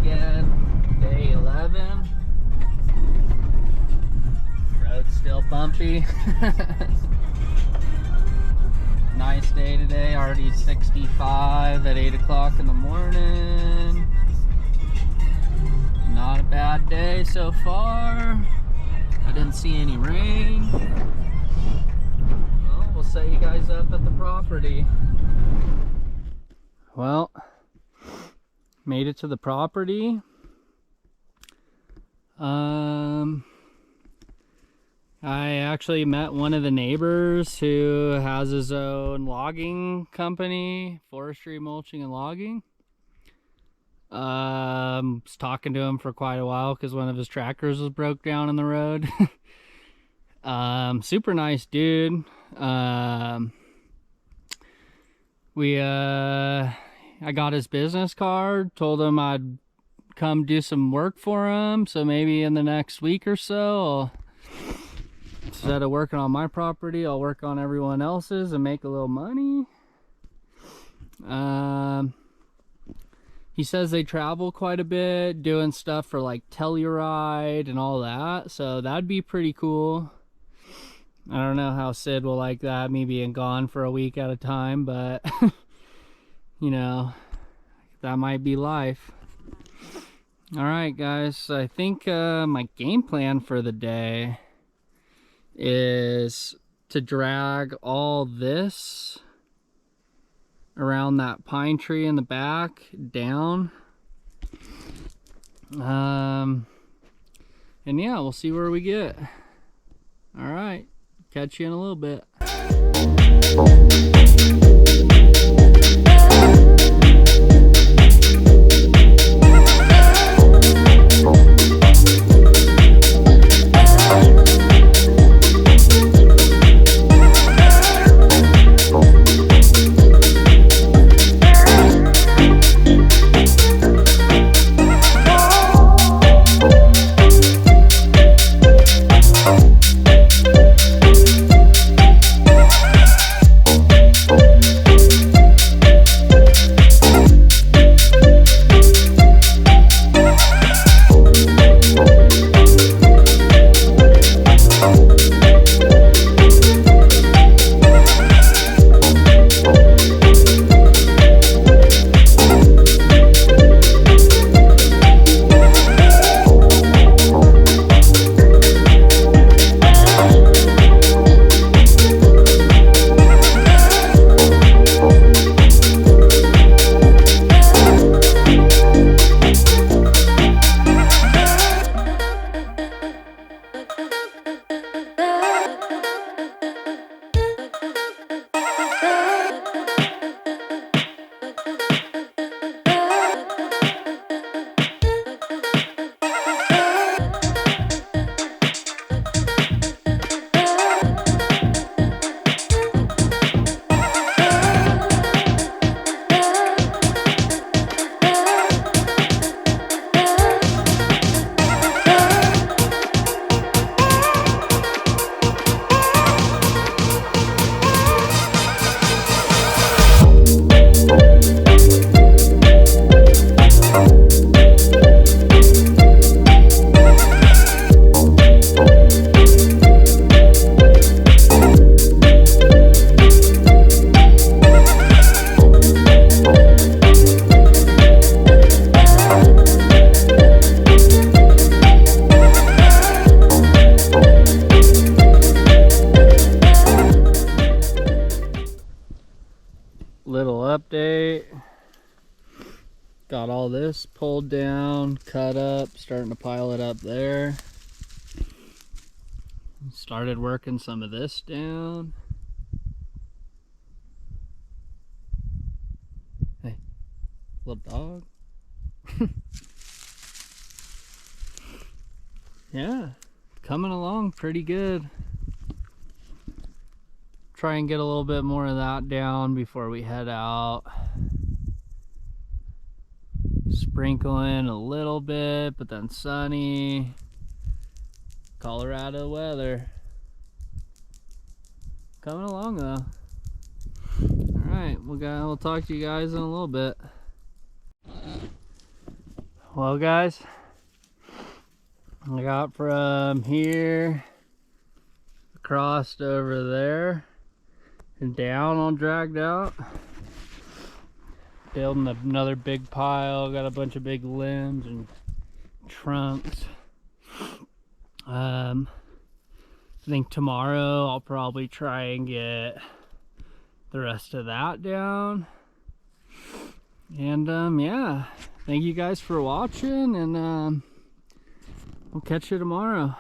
again. Day 11. Road's still bumpy. Nice day today. Already 65 at 8 o'clock in the morning. Not a bad day so far. I didn't see any rain. Well, we'll set you guys up at the property. Well, made it to the property. I actually met one of the neighbors who has his own logging company, forestry, mulching, and logging. Was talking to him for quite a while because one of his tractors was broke down on the road. Super nice dude. I got his business card, told him I'd come do some work for him, so maybe in the next week or so, instead of working on my property, I'll work on everyone else's and make a little money. He says they travel quite a bit, doing stuff for like Telluride and all that, so that'd be pretty cool. I don't know how Sid will like that, me being gone for a week at a time, but you know, that might be life. Alright guys, I think my game plan for the day is to drag all this around that pine tree in the back down. And yeah, we'll see where we get. Alright, catch you in a little bit. Little update. Got all this pulled down, cut up, starting to pile it up there. Started working some of this down. Hey, little dog. Yeah, coming along pretty good. Try and get a little bit more of that down before we head out. Sprinkling a little bit, but then sunny. Colorado weather. Coming along though. Alright, we'll talk to you guys in a little bit. Well, guys, I got from here across over there and down on dragged out. Building another big pile. Got a bunch of big limbs and trunks. I think tomorrow I'll probably try and get the rest of that down. And yeah, thank you guys for watching, and we'll catch you tomorrow.